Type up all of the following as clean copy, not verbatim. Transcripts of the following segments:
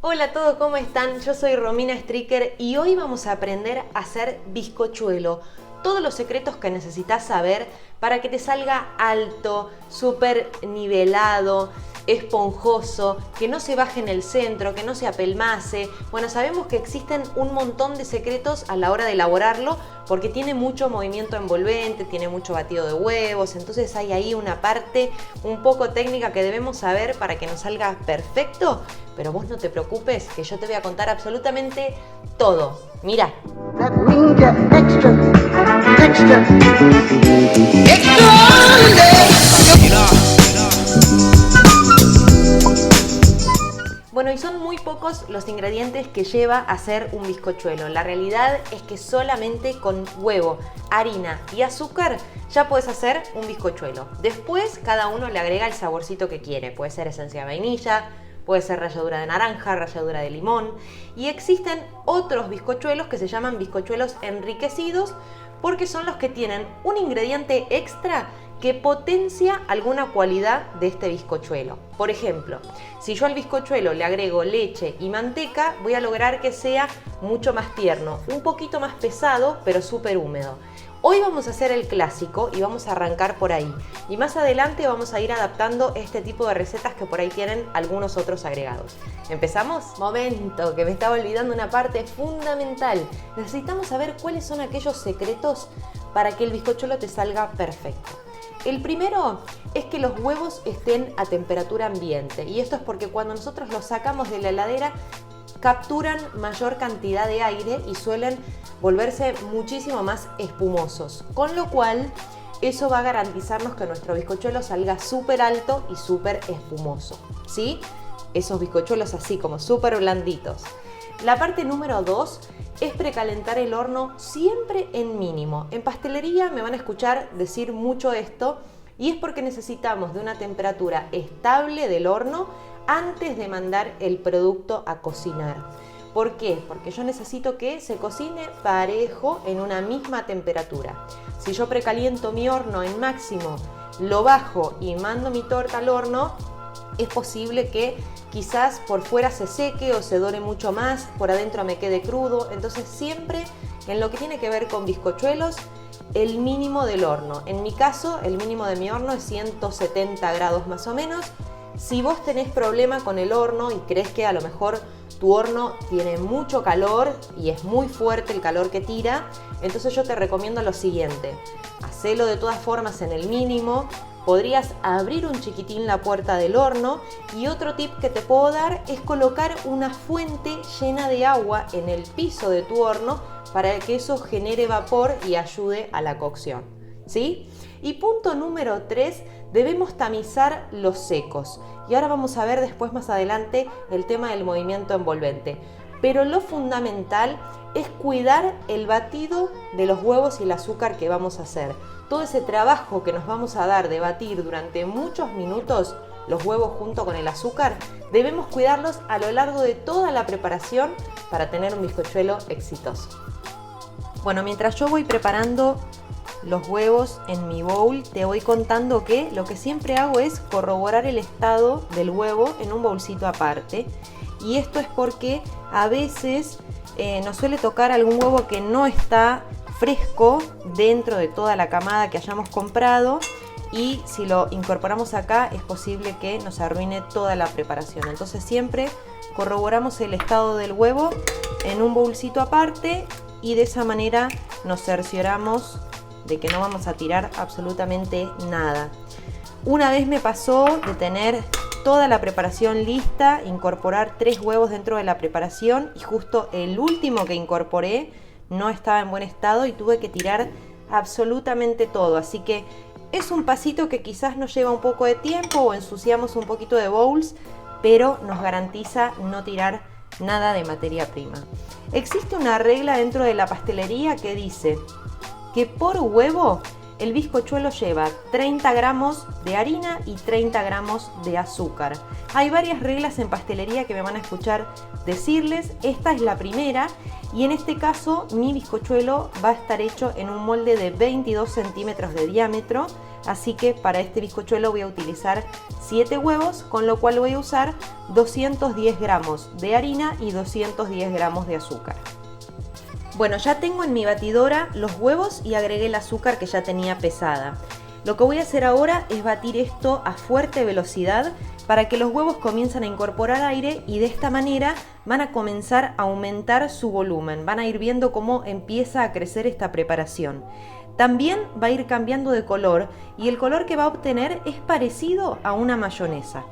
Hola a todos, ¿cómo están? Yo soy Romina Stricker y hoy vamos a aprender a hacer bizcochuelo. Todos los secretos que necesitas saber para que te salga alto, súper nivelado, esponjoso, que no se baje en el centro, que no se apelmace. Bueno, sabemos que existen un montón de secretos a la hora de elaborarlo porque tiene mucho movimiento envolvente, tiene mucho batido de huevos, entonces hay ahí una parte un poco técnica que debemos saber para que nos salga perfecto, pero vos no te preocupes que yo te voy a contar absolutamente todo. Mira. That means you're extra. Bueno, y son muy pocos los ingredientes que lleva a hacer un bizcochuelo. La realidad es que solamente con huevo, harina y azúcar ya puedes hacer un bizcochuelo. Después cada uno le agrega el saborcito que quiere. Puede ser esencia de vainilla, puede ser ralladura de naranja, ralladura de limón. Y existen otros bizcochuelos que se llaman bizcochuelos enriquecidos porque son los que tienen un ingrediente extra que potencia alguna cualidad de este bizcochuelo. Por ejemplo, si yo al bizcochuelo le agrego leche y manteca, voy a lograr que sea mucho más tierno, un poquito más pesado, pero súper húmedo. Hoy vamos a hacer el clásico y vamos a arrancar por ahí. Y más adelante vamos a ir adaptando este tipo de recetas que por ahí tienen algunos otros agregados. ¿Empezamos? Momento, que me estaba olvidando una parte fundamental. Necesitamos saber cuáles son aquellos secretos para que el bizcochuelo te salga perfecto. El primero es que los huevos estén a temperatura ambiente, y esto es porque cuando nosotros los sacamos de la heladera capturan mayor cantidad de aire y suelen volverse muchísimo más espumosos, con lo cual eso va a garantizarnos que nuestro bizcochuelo salga súper alto y súper espumoso, ¿sí? Esos bizcochuelos así como súper blanditos. La parte número 2 es precalentar el horno siempre en mínimo. En pastelería me van a escuchar decir mucho esto y es porque necesitamos de una temperatura estable del horno antes de mandar el producto a cocinar. ¿Por qué? Porque yo necesito que se cocine parejo en una misma temperatura. Si yo precaliento mi horno en máximo, lo bajo y mando mi torta al horno, es posible que quizás por fuera se seque o se dore mucho más, por adentro me quede crudo. Entonces siempre en lo que tiene que ver con bizcochuelos, el mínimo del horno. En mi caso, el mínimo de mi horno es 170 grados más o menos. Si vos tenés problema con el horno y crees que a lo mejor tu horno tiene mucho calor y es muy fuerte el calor que tira, entonces yo te recomiendo lo siguiente: hacelo de todas formas en el mínimo. Podrías abrir un chiquitín la puerta del horno, y otro tip que te puedo dar es colocar una fuente llena de agua en el piso de tu horno para que eso genere vapor y ayude a la cocción, ¿sí? Y punto número 3, debemos tamizar los secos. Y ahora vamos a ver después más adelante el tema del movimiento envolvente. Pero lo fundamental es cuidar el batido de los huevos y el azúcar que vamos a hacer. Todo ese trabajo que nos vamos a dar de batir durante muchos minutos los huevos junto con el azúcar, debemos cuidarlos a lo largo de toda la preparación para tener un bizcochuelo exitoso. Bueno, mientras yo voy preparando los huevos en mi bowl, te voy contando que lo que siempre hago es corroborar el estado del huevo en un bowlcito aparte. Y esto es porque a veces nos suele tocar algún huevo que no está fresco dentro de toda la camada que hayamos comprado, y si lo incorporamos acá es posible que nos arruine toda la preparación. Entonces siempre corroboramos el estado del huevo en un bowlcito aparte y de esa manera nos cercioramos de que no vamos a tirar absolutamente nada. Una vez me pasó de tener toda la preparación lista, incorporar 3 huevos dentro de la preparación y justo el último que incorporé no estaba en buen estado y tuve que tirar absolutamente todo. Así que es un pasito que quizás nos lleva un poco de tiempo o ensuciamos un poquito de bowls, pero nos garantiza no tirar nada de materia prima. Existe una regla dentro de la pastelería que dice que por huevo el bizcochuelo lleva 30 gramos de harina y 30 gramos de azúcar. Hay varias reglas en pastelería que me van a escuchar decirles. Esta es la primera, y en este caso mi bizcochuelo va a estar hecho en un molde de 22 centímetros de diámetro, así que para este bizcochuelo voy a utilizar 7 huevos, con lo cual voy a usar 210 gramos de harina y 210 gramos de azúcar. Bueno, ya tengo en mi batidora los huevos y agregué el azúcar que ya tenía pesada. Lo que voy a hacer ahora es batir esto a fuerte velocidad para que los huevos comiencen a incorporar aire y de esta manera van a comenzar a aumentar su volumen. Van a ir viendo cómo empieza a crecer esta preparación. También va a ir cambiando de color y el color que va a obtener es parecido a una mayonesa.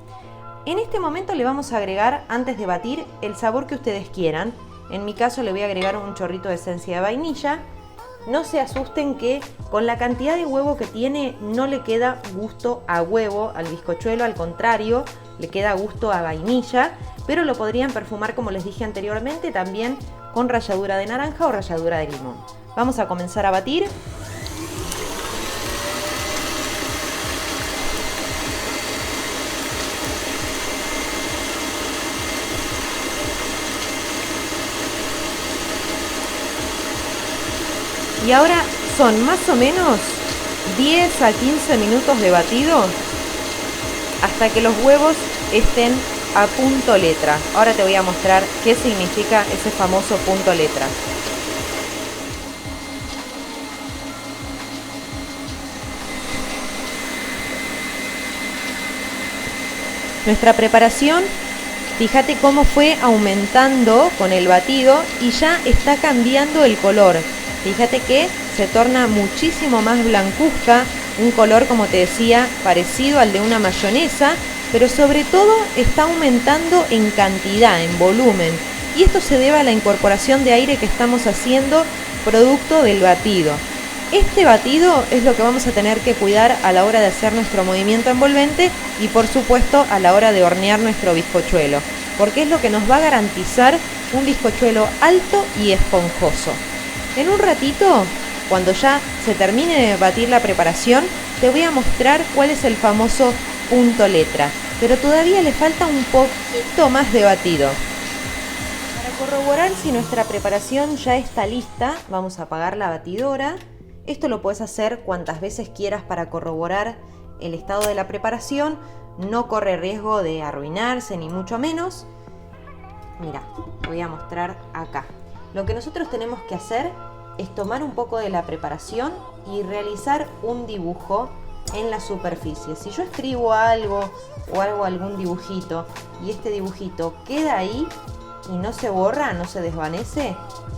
En este momento le vamos a agregar, antes de batir, el sabor que ustedes quieran. En mi caso le voy a agregar un chorrito de esencia de vainilla. No se asusten que con la cantidad de huevo que tiene no le queda gusto a huevo al bizcochuelo, al contrario, le queda gusto a vainilla, pero lo podrían perfumar, como les dije anteriormente, también con ralladura de naranja o ralladura de limón. Vamos a comenzar a batir. Y ahora son más o menos 10 a 15 minutos de batido hasta que los huevos estén a punto letra. Ahora te voy a mostrar qué significa ese famoso punto letra. Nuestra preparación, fíjate cómo fue aumentando con el batido y ya está cambiando el color. Fíjate que se torna muchísimo más blancuzca, un color, como te decía, parecido al de una mayonesa, pero sobre todo está aumentando en cantidad, en volumen. Y esto se debe a la incorporación de aire que estamos haciendo producto del batido. Este batido es lo que vamos a tener que cuidar a la hora de hacer nuestro movimiento envolvente y por supuesto a la hora de hornear nuestro bizcochuelo, porque es lo que nos va a garantizar un bizcochuelo alto y esponjoso. En un ratito, cuando ya se termine de batir la preparación, te voy a mostrar cuál es el famoso punto letra, pero todavía le falta un poquito más de batido. Para corroborar si nuestra preparación ya está lista, vamos a apagar la batidora. Esto lo puedes hacer cuantas veces quieras para corroborar el estado de la preparación, no corre riesgo de arruinarse ni mucho menos. Mira, te voy a mostrar acá. Lo que nosotros tenemos que hacer es tomar un poco de la preparación y realizar un dibujo en la superficie. Si yo escribo algo o hago algún dibujito y este dibujito queda ahí y no se borra, no se desvanece,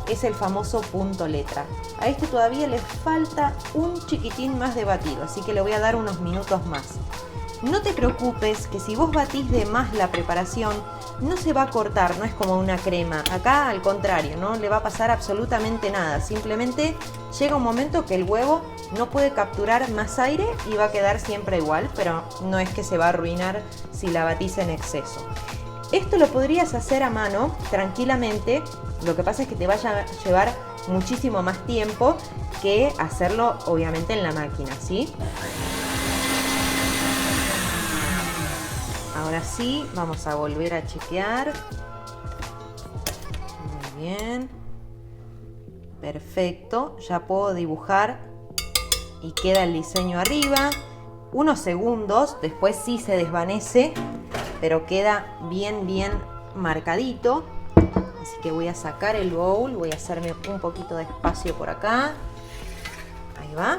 es el famoso punto letra. A este todavía le falta un chiquitín más de batido, así que le voy a dar unos minutos más. No te preocupes que si vos batís de más la preparación, no se va a cortar, no es como una crema. Acá al contrario, no le va a pasar absolutamente nada. Simplemente llega un momento que el huevo no puede capturar más aire y va a quedar siempre igual, pero no es que se va a arruinar si la batís en exceso. Esto lo podrías hacer a mano tranquilamente, lo que pasa es que te vaya a llevar muchísimo más tiempo que hacerlo obviamente en la máquina, ¿sí? Ahora sí, vamos a volver a chequear. Muy bien. Perfecto, ya puedo dibujar y queda el diseño arriba. Unos segundos, después sí se desvanece, pero queda bien marcadito. Así que voy a sacar el bowl, voy a hacerme un poquito de espacio por acá. Ahí va.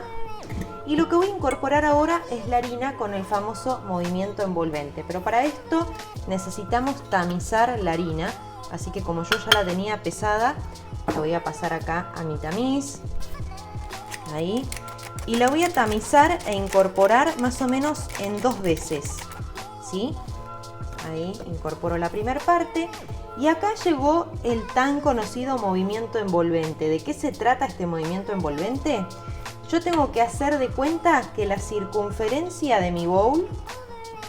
Y lo que voy a incorporar ahora es la harina con el famoso movimiento envolvente. Pero para esto necesitamos tamizar la harina. Así que como yo ya la tenía pesada, la voy a pasar acá a mi tamiz. Ahí. Y la voy a tamizar e incorporar más o menos en 2 veces. ¿Sí? Ahí incorporo la primera parte. Y acá llegó el tan conocido movimiento envolvente. ¿De qué se trata este movimiento envolvente? Yo tengo que hacer de cuenta que la circunferencia de mi bowl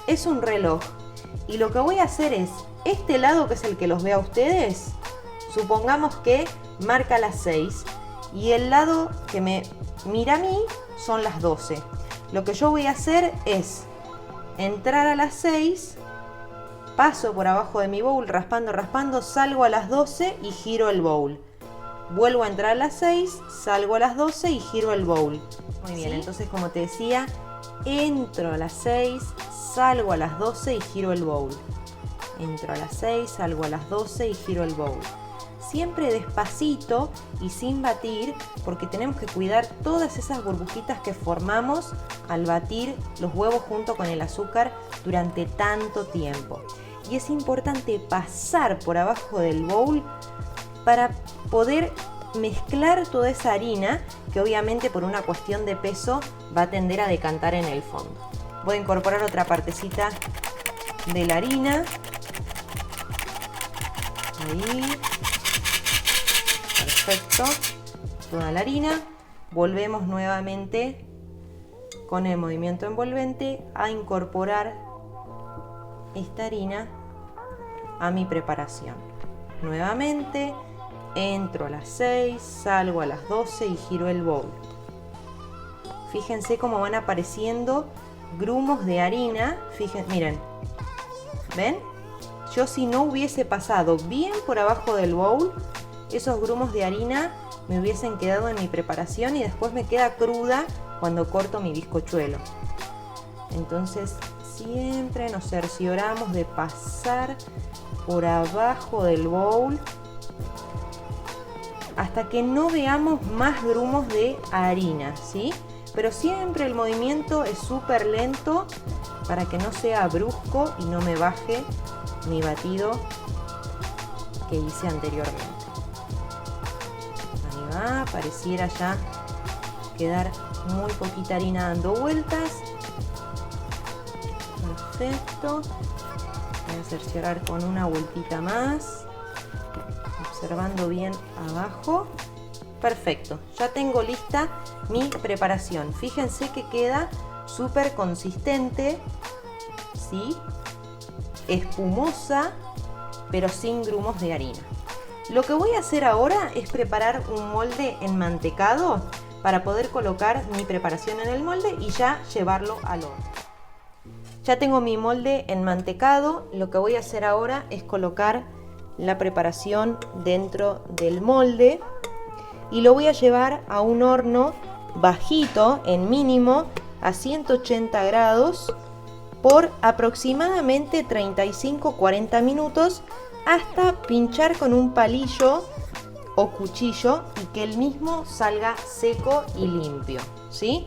es un reloj. Y lo que voy a hacer es, este lado que es el que los ve a ustedes, supongamos que marca las 6. Y el lado que me mira a mí son las 12. Lo que yo voy a hacer es entrar a las 6, paso por abajo de mi bowl raspando, salgo a las 12 y giro el bowl. Vuelvo a entrar a las 6, salgo a las 12 y giro el bowl. Muy bien, ¿sí? Entonces como te decía, Entro a las 6, salgo a las 12 y giro el bowl. Entro a las 6, salgo a las 12 y giro el bowl. Siempre despacito y sin batir, porque tenemos que cuidar todas esas burbujitas que formamos al batir los huevos junto con el azúcar durante tanto tiempo. Y es importante pasar por abajo del bowl para poder mezclar toda esa harina que obviamente por una cuestión de peso va a tender a decantar en el fondo. Voy a incorporar otra partecita de la harina. Ahí. Perfecto. Toda la harina. Volvemos nuevamente con el movimiento envolvente a incorporar esta harina a mi preparación. Nuevamente. Entro a las 6, salgo a las 12 y giro el bowl. Fíjense cómo van apareciendo grumos de harina. Fíjense, miren. ¿Ven? Yo si no hubiese pasado bien por abajo del bowl, esos grumos de harina me hubiesen quedado en mi preparación y después me queda cruda cuando corto mi bizcochuelo. Entonces siempre nos cercioramos de pasar por abajo del bowl hasta que no veamos más grumos de harina, ¿sí? Pero siempre el movimiento es súper lento para que no sea brusco y no me baje mi batido que hice anteriormente. Ahí va, pareciera ya quedar muy poquita harina dando vueltas. Perfecto. Voy a cerciorar con una vueltita más, observando bien abajo. Perfecto, ya tengo lista mi preparación. Fíjense que queda súper consistente, ¿sí? Espumosa, pero sin grumos de harina. Lo que voy a hacer ahora es preparar un molde enmantecado para poder colocar mi preparación en el molde y ya llevarlo al horno. Ya tengo mi molde enmantecado. Lo que voy a hacer ahora es colocar la preparación dentro del molde y lo voy a llevar a un horno bajito, en mínimo, a 180 grados por aproximadamente 35-40 minutos hasta pinchar con un palillo o cuchillo y que el mismo salga seco y limpio, ¿sí?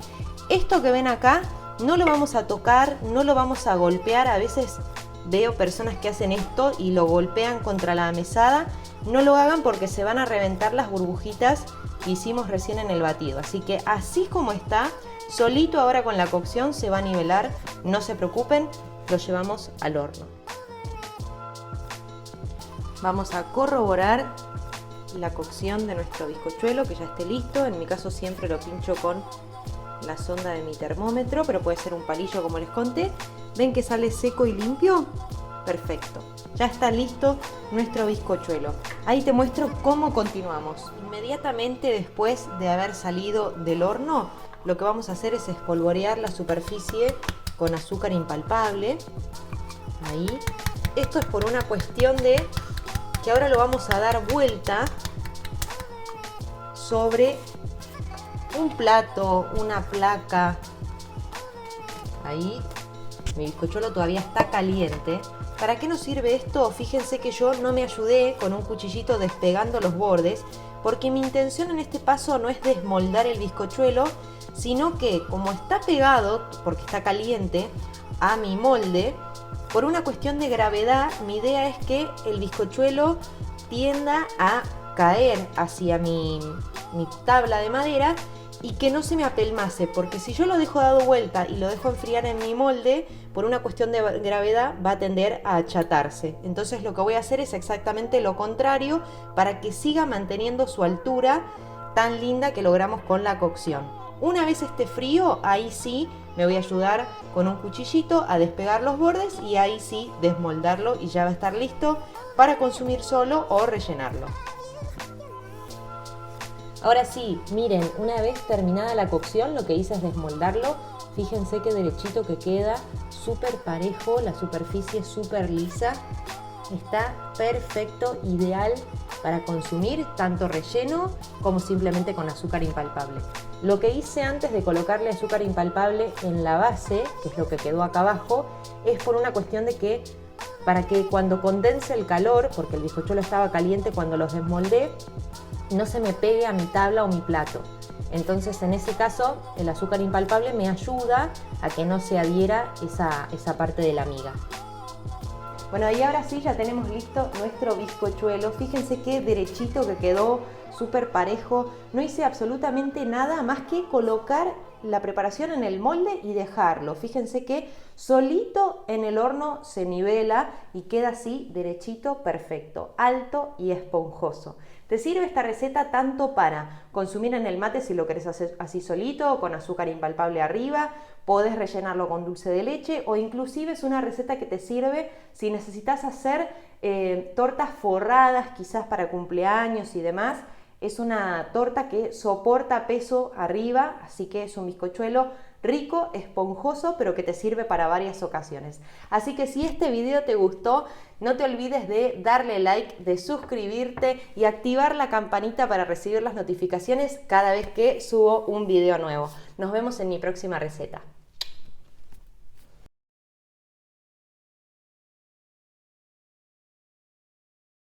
Esto que ven acá no lo vamos a tocar, no lo vamos a golpear. A veces veo personas que hacen esto y lo golpean contra la mesada. No lo hagan porque se van a reventar las burbujitas que hicimos recién en el batido. Así que así como está, solito ahora con la cocción se va a nivelar. No se preocupen, lo llevamos al horno. Vamos a corroborar la cocción de nuestro bizcochuelo, que ya esté listo. En mi caso siempre lo pincho con la sonda de mi termómetro, pero puede ser un palillo como les conté. ¿Ven que sale seco y limpio? Perfecto, ya está listo nuestro bizcochuelo. Ahí te muestro cómo continuamos. Inmediatamente después de haber salido del horno, lo que vamos a hacer es espolvorear la superficie con azúcar impalpable. Ahí. Esto es por una cuestión de que ahora lo vamos a dar vuelta sobre un plato, una placa. Ahí. Mi bizcochuelo todavía está caliente. ¿Para qué nos sirve esto? Fíjense que yo no me ayudé con un cuchillito despegando los bordes, porque mi intención en este paso no es desmoldar el bizcochuelo, sino que como está pegado, porque está caliente, a mi molde, por una cuestión de gravedad, mi idea es que el bizcochuelo tienda a caer hacia mi tabla de madera y que no se me apelmace, porque si yo lo dejo dado vuelta y lo dejo enfriar en mi molde, por una cuestión de gravedad va a tender a achatarse. Entonces lo que voy a hacer es exactamente lo contrario para que siga manteniendo su altura tan linda que logramos con la cocción. Una vez esté frío, ahí sí me voy a ayudar con un cuchillito a despegar los bordes y ahí sí desmoldarlo y ya va a estar listo para consumir solo o rellenarlo. Ahora sí, miren, una vez terminada la cocción, lo que hice es desmoldarlo. Fíjense qué derechito que queda, súper parejo, la superficie súper lisa. Está perfecto, ideal para consumir, tanto relleno como simplemente con azúcar impalpable. Lo que hice antes de colocarle azúcar impalpable en la base, que es lo que quedó acá abajo, es por una cuestión de que para que cuando condense el calor, porque el bizcochuelo estaba caliente cuando los desmoldé, no se me pegue a mi tabla o mi plato. Entonces en ese caso el azúcar impalpable me ayuda a que no se adhiera esa parte de la miga. Bueno, y ahora sí ya tenemos listo nuestro bizcochuelo. Fíjense qué derechito que quedó, súper parejo. No hice absolutamente nada más que colocar la preparación en el molde y dejarlo. Fíjense que solito en el horno se nivela y queda así derechito, perfecto, alto y esponjoso. Te sirve esta receta tanto para consumir en el mate si lo querés hacer así solito o con azúcar impalpable arriba, podés rellenarlo con dulce de leche o inclusive es una receta que te sirve si necesitas hacer tortas forradas quizás para cumpleaños y demás. Es una torta que soporta peso arriba, así que es un bizcochuelo rico, esponjoso, pero que te sirve para varias ocasiones. Así que si este video te gustó, no te olvides de darle like, de suscribirte y activar la campanita para recibir las notificaciones cada vez que subo un video nuevo. Nos vemos en mi próxima receta.